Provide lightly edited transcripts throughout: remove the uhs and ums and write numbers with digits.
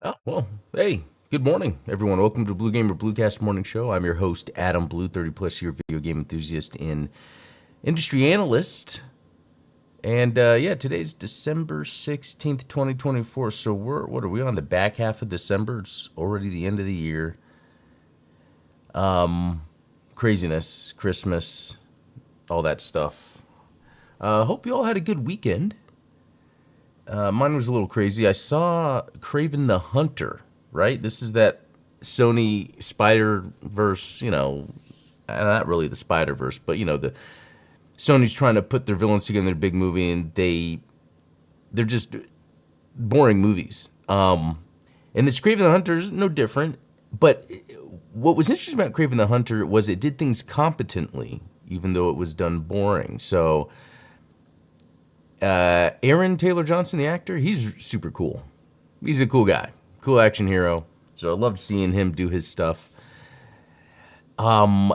Oh, well, hey, good morning, everyone. Welcome to Blue Gamer Bluecast Morning Show. I'm your host, Adam Blue, 30 plus year video game enthusiast and industry analyst. And yeah, today's December 16th, 2024. So what are we on the back half of December? It's already the end of the year. Craziness, Christmas, all that stuff. Hope you all had a good weekend. Mine was a little crazy. I saw Kraven the Hunter, right? This is that Sony Spider-Verse, not really the Spider-Verse, but the Sony's trying to put their villains together in a big movie, and they're just boring movies. And this Kraven the Hunter is no different. But what was interesting about Kraven the Hunter was it did things competently, even though it was done boring. So Aaron Taylor Johnson, the actor, he's super cool. He's a cool guy, cool action hero. So I loved seeing him do his stuff. And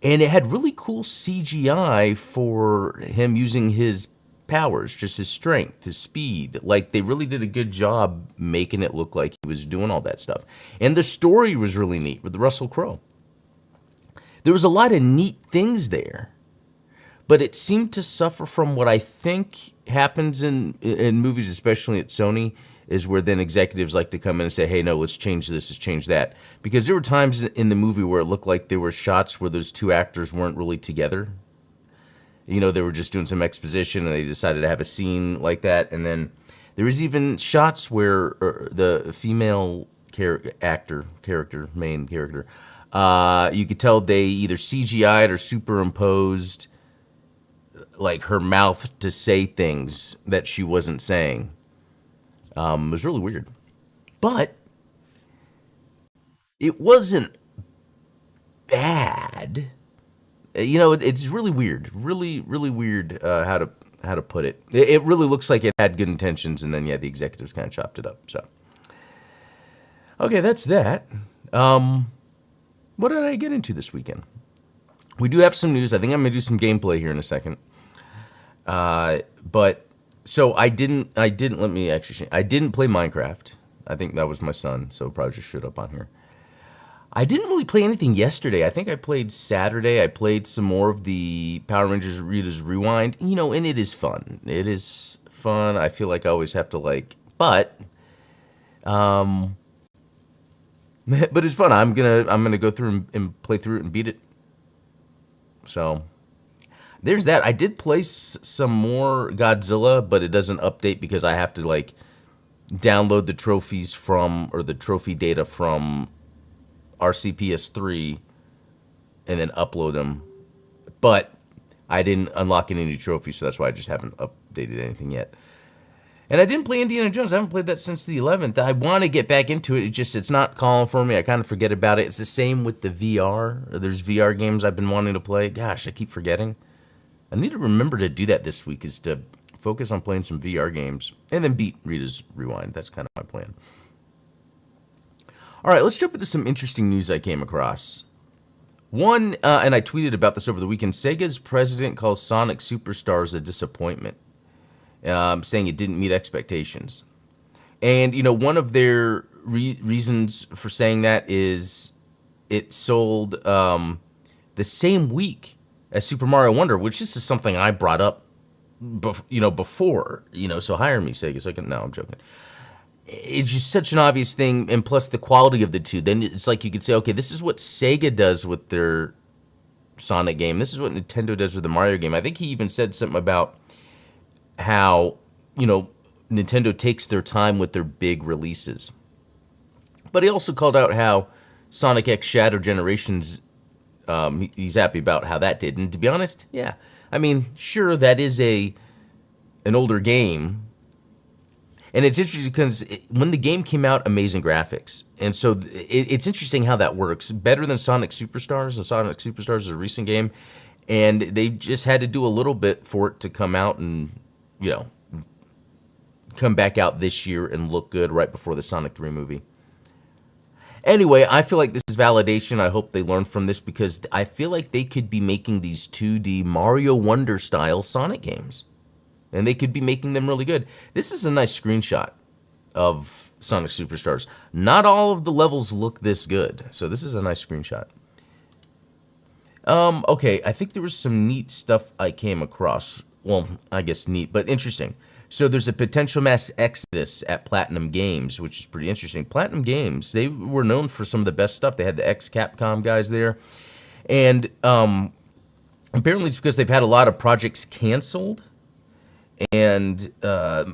it had really cool CGI for him using his powers, just his strength, his speed. Like, they really did a good job making it look like he was doing all that stuff. And the story was really neat with Russell Crowe. There was a lot of neat things there, but it seemed to suffer from what I think happens in movies, especially at Sony, is where then executives like to come in and say, hey, no, let's change this, let's change that. Because there were times in the movie where it looked like there were shots where those two actors weren't really together. They were just doing some exposition and they decided to have a scene like that. And then there was even shots where the female main character, you could tell they either CGI'd or superimposed like her mouth to say things that she wasn't saying. It was really weird. But it wasn't bad. It's really weird. Really, really weird how to put it. It really looks like it had good intentions, and then, yeah, the executives kind of chopped it up. So, okay, that's that. What did I get into this weekend? We do have some news. I think I'm going to do some gameplay here in a second. But so I didn't play Minecraft. I think that was my son, so it probably just showed up on here. I didn't really play anything yesterday. I think I played Saturday. I played some more of the Power Rangers Rita's Rewind, and it is fun. It is fun. I feel like I always have to but it's fun. I'm gonna go through and play through it and beat it. So there's that. I did play some more Godzilla, but it doesn't update because I have to download the trophies or the trophy data from RCPS3 and then upload them. But I didn't unlock any new trophies, so that's why I just haven't updated anything yet. And I didn't play Indiana Jones. I haven't played that since the 11th. I want to get back into it. It's not calling for me. I kind of forget about it. It's the same with the VR. There's VR games I've been wanting to play. Gosh, I keep forgetting. I need to remember to do that this week, is to focus on playing some VR games and then beat Rita's Rewind. That's kind of my plan. All right, let's jump into some interesting news I came across. One, and I tweeted about this over the weekend, Sega's president calls Sonic Superstars a disappointment, saying it didn't meet expectations. And, one of their reasons for saying that is it sold the same week as Super Mario Wonder, which this is something I brought up, before, so hire me, Sega, so I can, no, I'm joking. It's just such an obvious thing, and plus the quality of the two. Then it's like you could say, okay, this is what Sega does with their Sonic game. This is what Nintendo does with the Mario game. I think he even said something about how, Nintendo takes their time with their big releases. But he also called out how Sonic X Shadow Generations, he's happy about how that did. And to be honest, yeah. I mean, sure, that is an older game. And it's interesting because when the game came out, amazing graphics. And so it's interesting how that works. Better than Sonic Superstars, and Sonic Superstars is a recent game. And they just had to do a little bit for it to come out and, come back out this year and look good right before the Sonic 3 movie. Anyway, I feel like this is validation. I hope they learn from this because I feel like they could be making these 2D Mario Wonder style Sonic games. And they could be making them really good. This is a nice screenshot of Sonic Superstars. Not all of the levels look this good. So this is a nice screenshot. Okay, I think there was some neat stuff I came across. Well, I guess neat, but interesting. So there's a potential mass exodus at Platinum Games, which is pretty interesting. Platinum Games, they were known for some of the best stuff. They had the ex-Capcom guys there. And apparently it's because they've had a lot of projects canceled and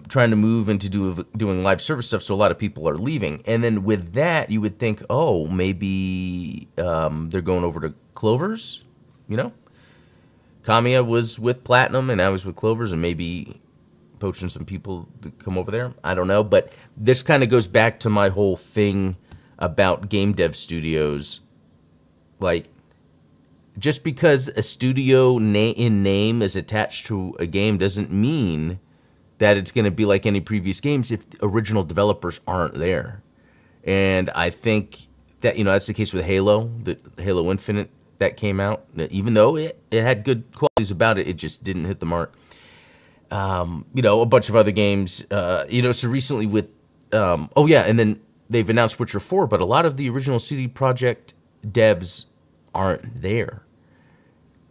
trying to move into doing live service stuff, so a lot of people are leaving. And then with that, you would think, oh, maybe they're going over to Clover's, you know? Kamiya was with Platinum, and I was with Clover's, and maybe poaching some people to come over there. I don't know, but this kind of goes back to my whole thing about game dev studios. Like, just because a studio in name is attached to a game doesn't mean that it's going to be like any previous games if the original developers aren't there. And I think that, that's the case with Halo, the Halo Infinite that came out. Even though it had good qualities about it, it just didn't hit the mark. A bunch of other games, so recently with, and then they've announced Witcher 4, but a lot of the original CD Projekt devs aren't there.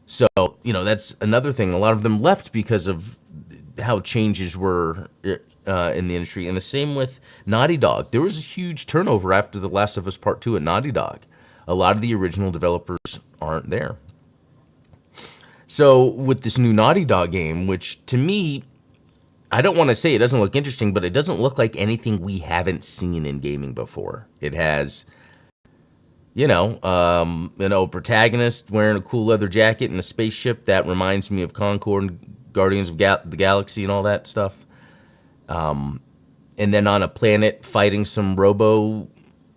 So, that's another thing. A lot of them left because of how changes were in the industry. And the same with Naughty Dog. There was a huge turnover after The Last of Us Part 2 at Naughty Dog. A lot of the original developers aren't there. So with this new Naughty Dog game, which to me, I don't want to say it doesn't look interesting, but it doesn't look like anything we haven't seen in gaming before. It has, protagonist wearing a cool leather jacket and a spaceship that reminds me of Concord and Guardians of the Galaxy and all that stuff. And then on a planet fighting some robo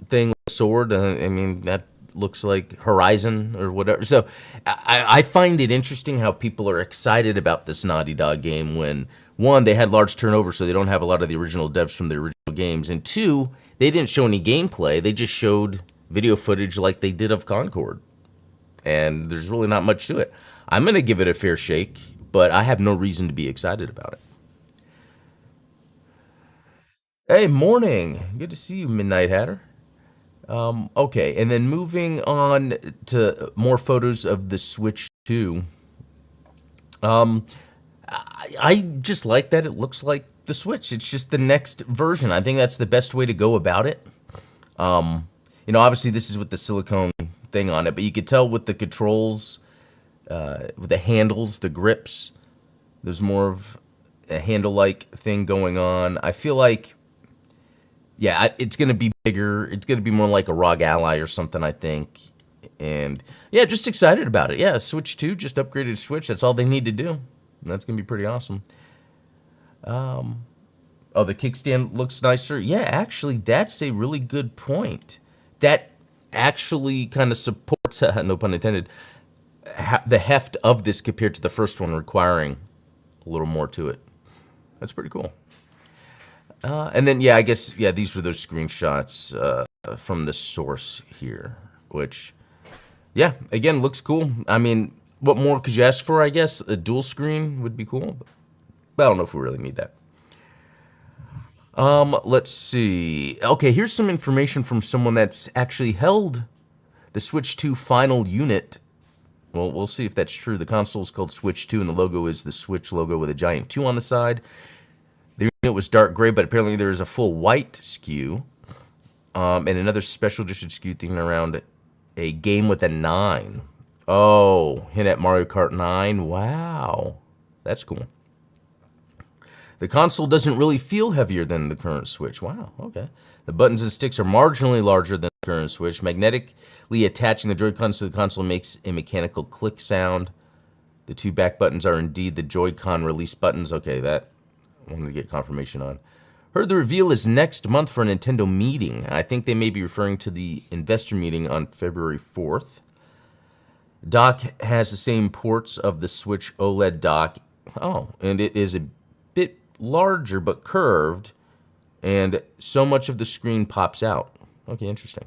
thing with a sword. That looks like Horizon or whatever. So I find it interesting how people are excited about this Naughty Dog game when, one, they had large turnover, so they don't have a lot of the original devs from the original games, and two, they didn't show any gameplay. They just showed video footage like they did of Concord. And there's really not much to it. I'm going to give it a fair shake, but I have no reason to be excited about it. Hey, morning. Good to see you, Midnight Hatter. Okay, and then moving on to more photos of the Switch 2. I just like that it looks like the Switch. It's just the next version. I think that's the best way to go about it. Obviously this is with the silicone thing on it, but you could tell with the controls, with the handles, the grips, there's more of a handle-like thing going on. I feel like, it's going to be bigger. It's going to be more like a ROG Ally or something, I think. And, just excited about it. Yeah, Switch 2, just upgraded Switch. That's all they need to do. And that's going to be pretty awesome. The kickstand looks nicer. Yeah, actually, that's a really good point. That actually kind of supports, no pun intended, the heft of this compared to the first one, requiring a little more to it. That's pretty cool. And then, I guess, these were those screenshots from the source here, which, again, looks cool. What more could you ask for, I guess? A dual screen would be cool, but I don't know if we really need that. Let's see. Okay, here's some information from someone that's actually held the Switch 2 final unit. Well, we'll see if that's true. The console is called Switch 2, and the logo is the Switch logo with a giant 2 on the side. The unit was dark gray, but apparently there is a full white SKU, and another special edition SKU themed around a game with a 9. Oh, hint at Mario Kart 9. Wow, that's cool. The console doesn't really feel heavier than the current Switch. Wow, okay. The buttons and sticks are marginally larger than the current Switch. Magnetically attaching the Joy-Cons to the console makes a mechanical click sound. The two back buttons are indeed the Joy-Con release buttons. Okay, that I wanted to get confirmation on. Heard the reveal is next month for a Nintendo meeting. I think they may be referring to the investor meeting on February 4th. Dock has the same ports of the Switch OLED dock. Oh, and it is a bit larger but curved, and so much of the screen pops out. Okay, interesting.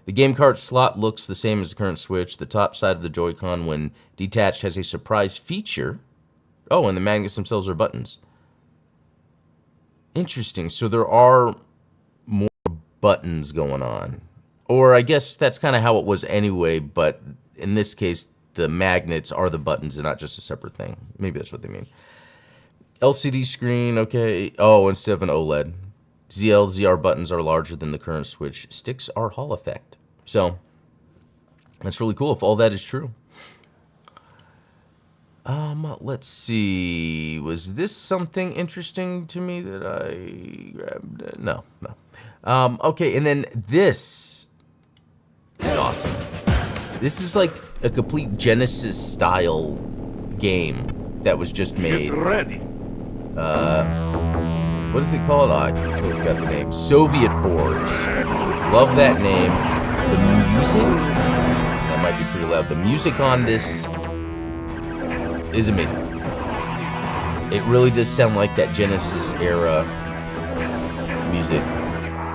The game cart slot looks the same as the current Switch. The top side of the Joy-Con, when detached, has a surprise feature. Oh, and the magnets themselves are buttons. Interesting. So there are buttons going on. Or I guess that's kind of how it was anyway, but in this case, the magnets are the buttons and not just a separate thing. Maybe that's what they mean. LCD screen, okay. Oh, instead of an OLED. ZL, ZR buttons are larger than the current Switch. Sticks are Hall effect. So, that's really cool if all that is true. Let's see. Was this something interesting to me that I grabbed? No. Okay, and then this is awesome. This is like a complete Genesis style game that was just made. Get ready. What is it called? Oh, I totally forgot the name. Soviet Boards. Love that name. The music? That might be pretty loud. The music on this is amazing. It really does sound like that Genesis era music.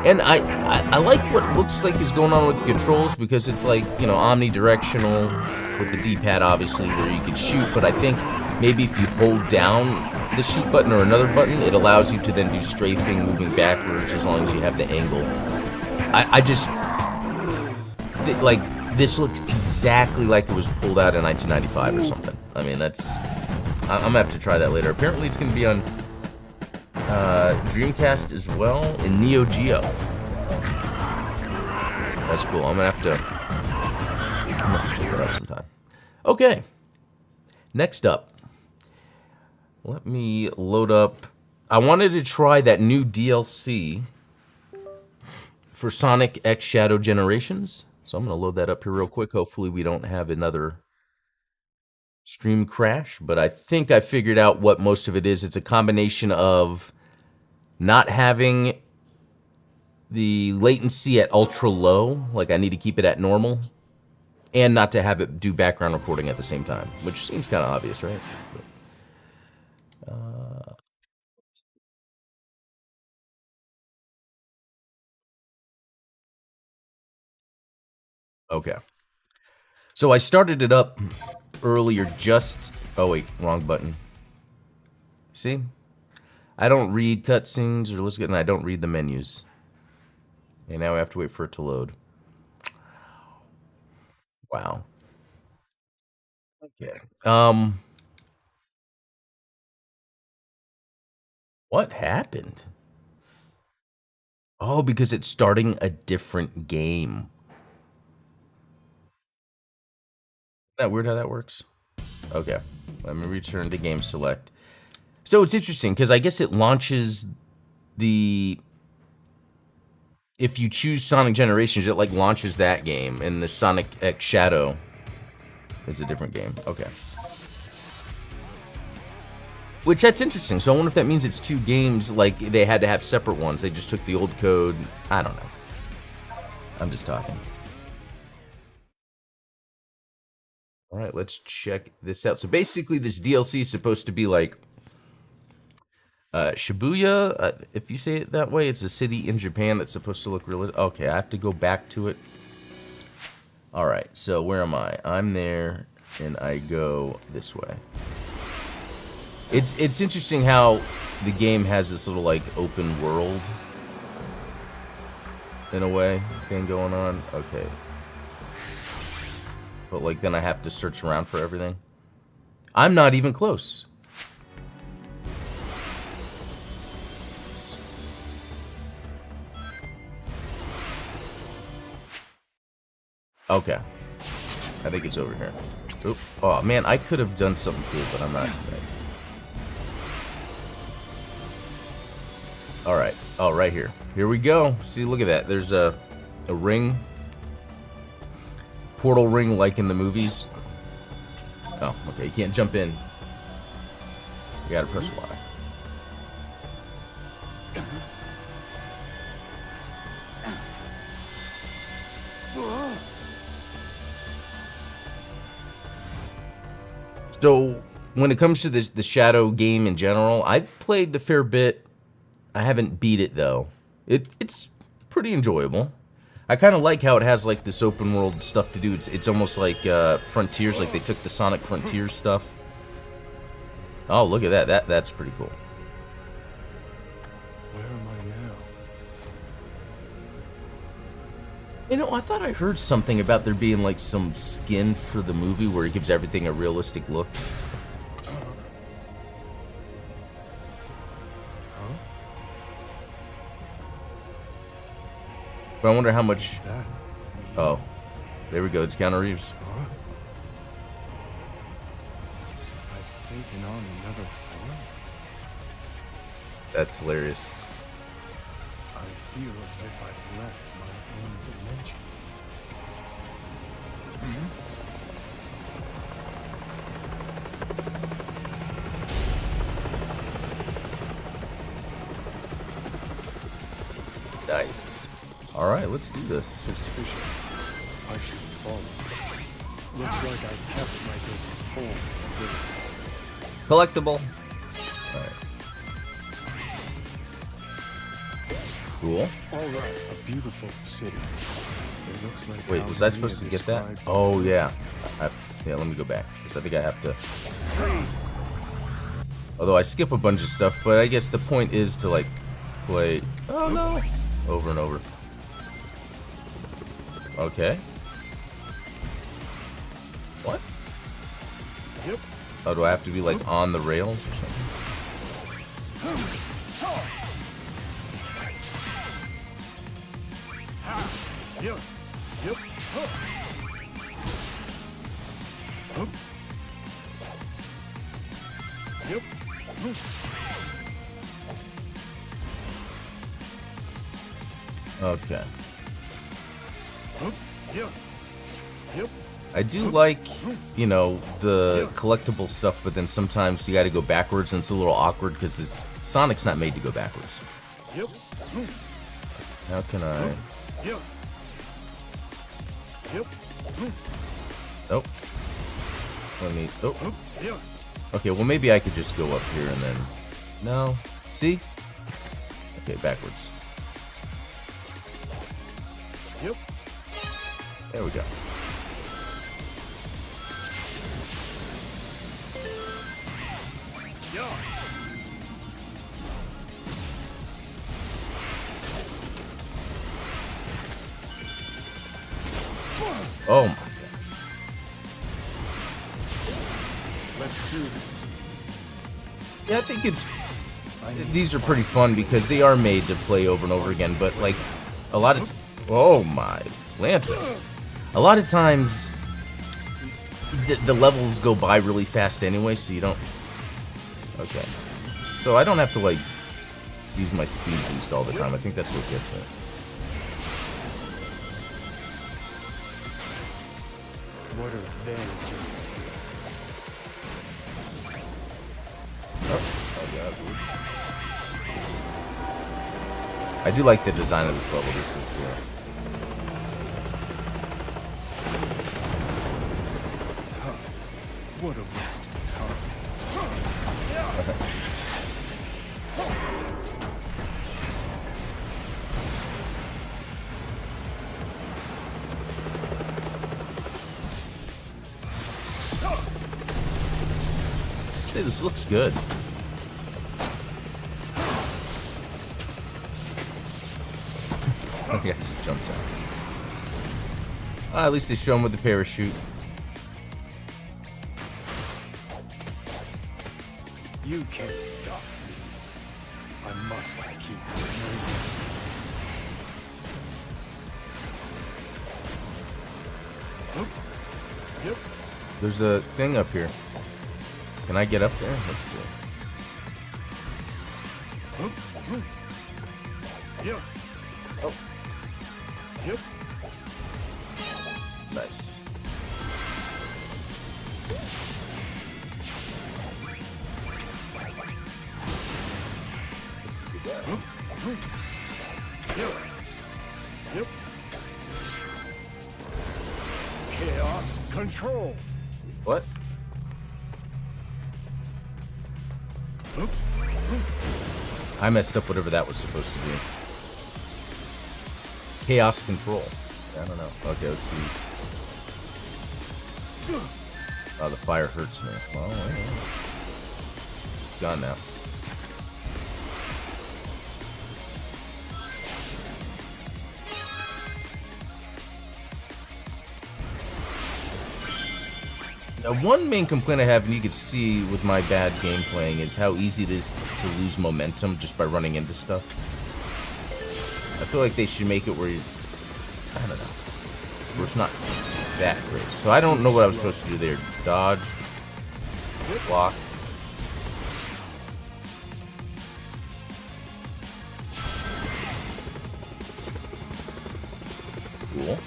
And I like what looks like is going on with the controls because it's like, you know, omnidirectional with the D-pad obviously where you can shoot, but I think maybe if you hold down the shoot button or another button, it allows you to then do strafing, moving backwards as long as you have the angle. I just, like, this looks exactly like it was pulled out in 1995 or something. I mean, that's, I'm gonna have to try that later. Apparently it's gonna be on Dreamcast as well, and Neo Geo. That's cool. I'm gonna have to check that out sometime. Okay. Next up, let me load up. I wanted to try that new DLC for Sonic X Shadow Generations, so I'm gonna load that up here real quick. Hopefully, we don't have another stream crash, but I think I figured out what most of it is. It's a combination of not having the latency at ultra low, like I need to keep it at normal, and not to have it do background recording at the same time, which seems kind of obvious, right? Okay. So I started it up earlier just... Oh, wait. Wrong button. See? I don't read cutscenes or listen, and I don't read the menus. And now I have to wait for it to load. Wow. Okay. What happened? Oh, because it's starting a different game. Isn't that weird how that works? Okay. Let me return to game select. So it's interesting because I guess it launches the... If you choose Sonic Generations, it like launches that game, and the Sonic X Shadow is a different game. Okay. Which, that's interesting. So I wonder if that means it's two games, like they had to have separate ones. They just took the old code. I don't know. I'm just talking. All right, let's check this out. So basically, this DLC is supposed to be like Shibuya. If you say it that way, it's a city in Japan that's supposed to look really... Okay, I have to go back to it. All right, so where am I? I'm there, and I go this way. It's interesting how the game has this little like open world in a way thing going on. Okay. But like then I have to search around for everything. I'm not even close. Okay. I think it's over here. Oop. Oh man, I could have done something cool, but I'm not. Alright. Oh, right here. Here we go. See, look at that. There's a ring. Portal ring like in the movies. Oh, okay. You can't jump in. You gotta press Y. So, when it comes to this, the Shadow game in general, I've played a fair bit. I haven't beat it, though. It's pretty enjoyable. I kind of like how it has, like, this open world stuff to do. It's almost like Frontiers, like they took the Sonic Frontiers stuff. Oh, look at that. That's pretty cool. Where am I now? You know, I thought I heard something about there being like some skin for the movie where it gives everything a realistic look. But I wonder how much. Oh, there we go. It's Keanu Reeves. I've taken on another form. That's hilarious. I feel as if I've left my own dimension. Nice. All right, let's do this. Suspicious. I should follow. Looks like I've kept my basic form. Collectible. All right. Cool. All right, a beautiful city. It looks like. Wait, was I supposed to get that? Oh yeah. Yeah, let me go back because I think I have to. Although I skip a bunch of stuff, but I guess the point is to like play. Oh no! Over and over. Okay. What? Yep. Oh, do I have to be like on the rails or something? Yep. Yep. Yep. Okay. Yep. Yep. I do like, you know, the collectible stuff, but then sometimes you got to go backwards, and it's a little awkward because Sonic's not made to go backwards. Yep. How can I? Yep. Yep. Nope. Let me. Oh. Yep. Okay. Well, maybe I could just go up here and then. No. See? Okay, backwards. Yep. There we go. Yeah. Oh my god. Let's do this. Yeah, I think these are pretty fun because they are made to play over and over again, but like a lot of oh my Lanta. A lot of times the levels go by really fast anyway, so you don't. Okay. So I don't have to like use my speed boost all the time. I think that's what gets me. What are they? I do like the design of this level. This is cool. What a waste of time. Hey, this looks good. Okay, just jumps out. At least they show him with the parachute. You can't stop me. I must keep moving. Yep. There's a thing up here. Can I get up there? Let's see. Yep. Oh, Yep. nice. Yep. Yep. Chaos control. What? I messed up whatever that was supposed to be. Chaos control. I don't know. Okay, let's see. Oh, the fire hurts me. Well, it's gone now. One main complaint I have, and you can see with my bad game playing, is how easy it is to lose momentum just by running into stuff. I feel like they should make it where you, I don't know, where it's not that great. So I don't know what I was supposed to do there. Dodge, block. Cool.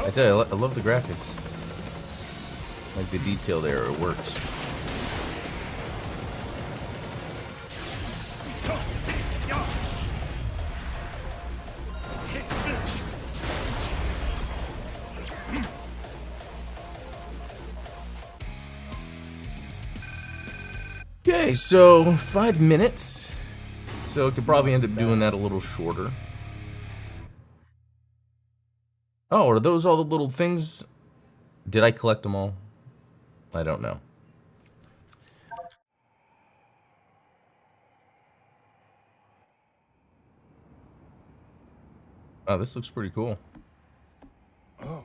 I tell you, I love the graphics. Like the detail there, it works. Okay, so 5 minutes. So it could probably end up doing that a little shorter. Oh, are those all the little things? Did I collect them all? I don't know. Oh, this looks pretty cool. Oh.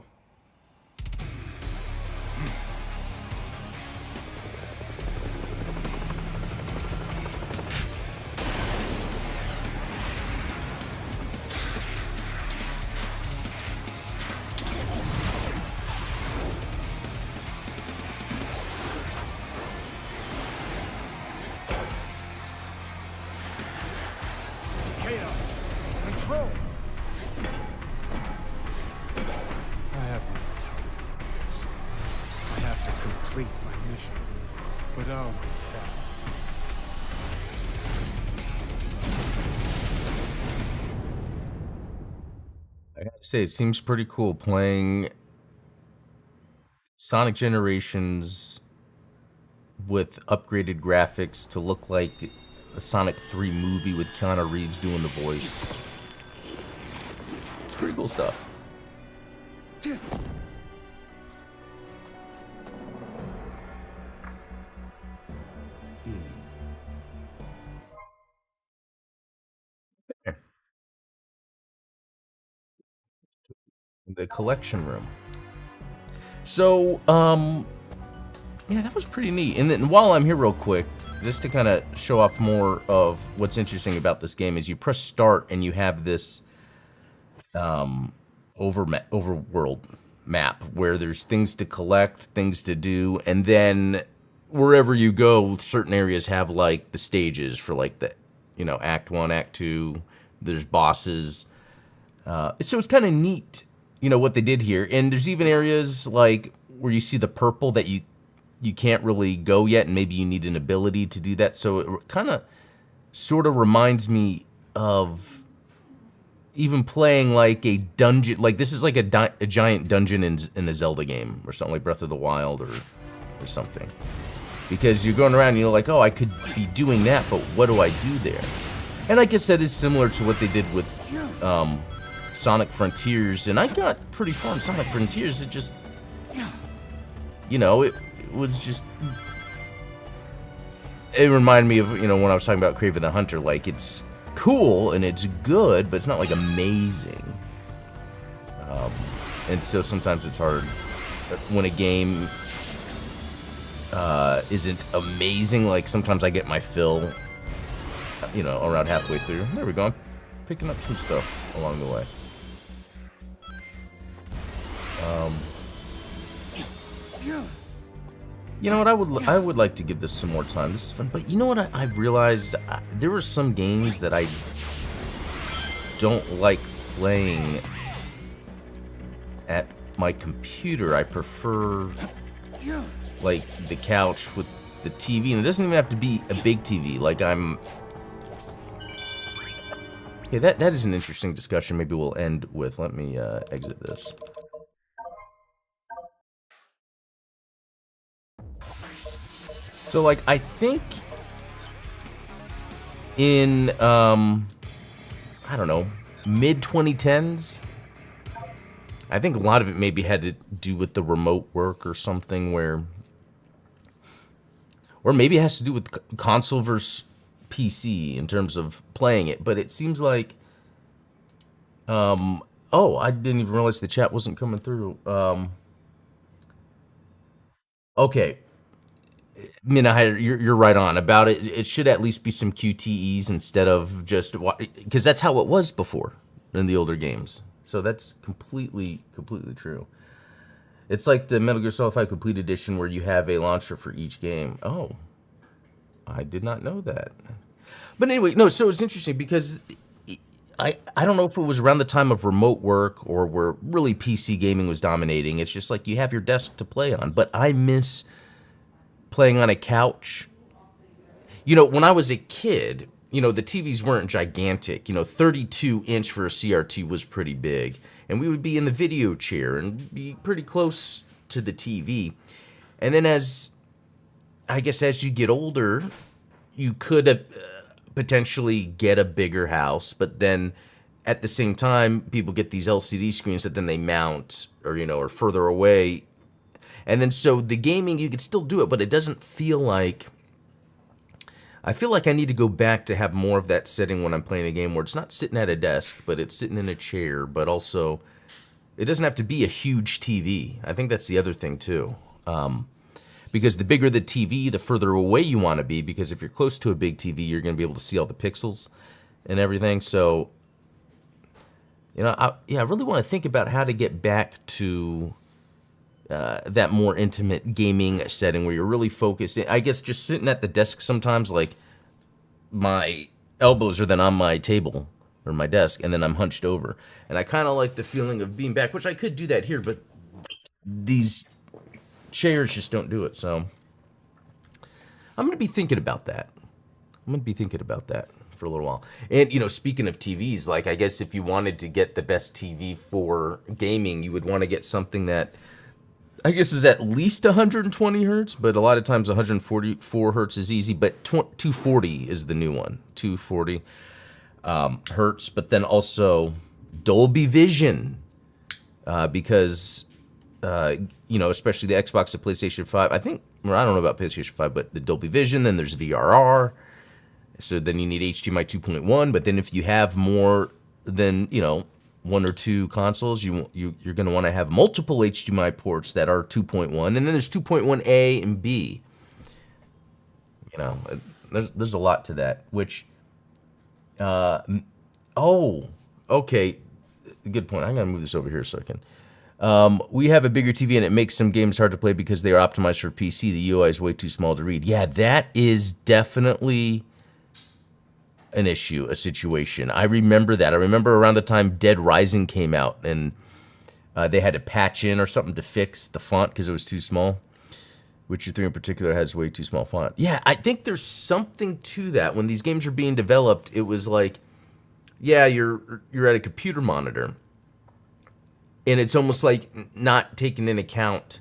Chaos. Control. I have no time for this. I have to complete my mission. But I'll wait back. I gotta say, it seems pretty cool playing Sonic Generations with upgraded graphics to look like the Sonic 3 movie with Keanu Reeves doing the voice. It's pretty cool stuff. The collection room. So, yeah, that was pretty neat. And then while I'm here real quick, just to kind of show off more of what's interesting about this game is you press start and you have this overworld map where there's things to collect, things to do, and then wherever you go, certain areas have like the stages for like the, you know, Act 1, Act 2, there's bosses. So it's kind of neat, you know, what they did here. And there's even areas like where you see the purple that you can't really go yet, and maybe you need an ability to do that. So it kind of sort of reminds me of even playing like a dungeon, like this is like a giant dungeon in a Zelda game or something like Breath of the Wild or something. Because you're going around and you're like, oh, I could be doing that, but what do I do there? And I guess that is similar to what they did with Sonic Frontiers, and I got pretty far in Sonic Frontiers. It just, you know, it was just, it reminded me of, you know, when I was talking about Kraven the Hunter, like it's cool and it's good, but it's not like amazing. And so sometimes it's hard when a game isn't amazing. Like sometimes I get my fill, you know, around halfway through. There we go. I'm picking up some stuff along the way. You know what? I would like to give this some more time. This is fun, but you know what? I've realized there were some games that I don't like playing at my computer. I prefer like the couch with the TV, and it doesn't even have to be a big TV. Like I'm. Okay, that is an interesting discussion. Maybe we'll end with. Let me exit this. So, like, I think in, I don't know, mid-2010s, I think a lot of it maybe had to do with the remote work or something where or maybe it has to do with console versus PC in terms of playing it. But it seems like, oh, I didn't even realize the chat wasn't coming through. Okay, Minahir, you're right on about it. It should at least be some QTEs instead of just, because that's how it was before in the older games. So that's completely true. It's like the Metal Gear Solid 5 Complete Edition where you have a launcher for each game. Oh, I did not know that. But anyway, no, so it's interesting because I don't know if it was around the time of remote work or where really PC gaming was dominating. It's just like you have your desk to play on. But I miss playing on a couch. You know, when I was a kid, you know, the TVs weren't gigantic. You know, 32-inch for a CRT was pretty big. And we would be in the video chair and be pretty close to the TV. And then as you get older, you could potentially get a bigger house. But then at the same time, people get these LCD screens that then they mount or, you know, or further away. And then so the gaming, you could still do it, but it doesn't feel like... I feel like I need to go back to have more of that setting when I'm playing a game where it's not sitting at a desk, but it's sitting in a chair, but also it doesn't have to be a huge TV. I think that's the other thing too. Because the bigger the TV, the further away you want to be, because if you're close to a big TV, you're going to be able to see all the pixels and everything. So, you know, I really want to think about how to get back to that more intimate gaming setting where you're really focused. I guess just sitting at the desk sometimes, like my elbows are then on my table or my desk, and then I'm hunched over. And I kind of like the feeling of being back, which I could do that here, but these chairs just don't do it. So I'm going to be thinking about that. For a little while. And, you know, speaking of TVs, like, I guess if you wanted to get the best TV for gaming, you would want to get something that I guess is at least 120 hertz, but a lot of times 144 hertz is easy, but 240 is the new one, 240 hertz, but then also Dolby Vision, because, you know, especially the Xbox, the PlayStation 5, I think, well, I don't know about PlayStation 5, but the Dolby Vision, then there's VRR, so then you need HDMI 2.1, but then if you have more than, you know, one or two consoles, you're going to want to have multiple HDMI ports that are 2.1, and then there's 2.1A and B. You know, there's a lot to that, which, oh, okay, good point. I'm going to move this over here so I can. We have a bigger TV, and it makes some games hard to play because they are optimized for PC. The UI is way too small to read. Yeah, that is definitely an issue, a situation. I remember that. I remember around the time Dead Rising came out, and they had to patch in or something to fix the font because it was too small. Witcher 3 in particular has way too small font. Yeah, I think there's something to that. When these games are being developed, it was like, yeah, you're at a computer monitor, and it's almost like not taking into account.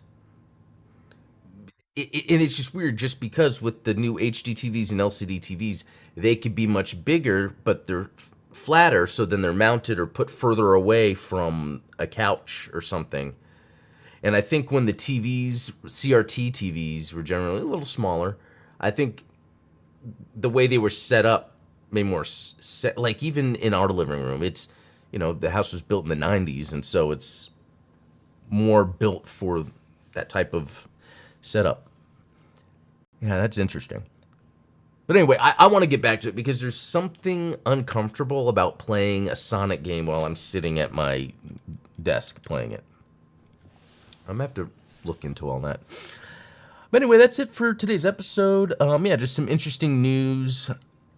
And it's just weird, just because with the new HD TVs and LCD TVs, they could be much bigger, but they're flatter, so then they're mounted or put further away from a couch or something. And I think when the TVs, CRT TVs, were generally a little smaller, I think the way they were set up made more set, like even in our living room, it's, you know, the house was built in the 90s, and so it's more built for that type of setup. Yeah, that's interesting. But anyway, I want to get back to it because there's something uncomfortable about playing a Sonic game while I'm sitting at my desk playing it. I'm going to have to look into all that. But anyway, that's it for today's episode. Yeah, just some interesting news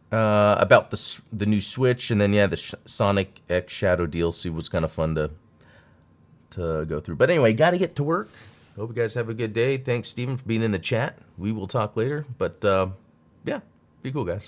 about the new Switch, and then, yeah, the Sonic X Shadow DLC was kind of fun to go through. But anyway, got to get to work. Hope you guys have a good day. Thanks, Steven, for being in the chat. We will talk later. But, yeah. Be cool, guys.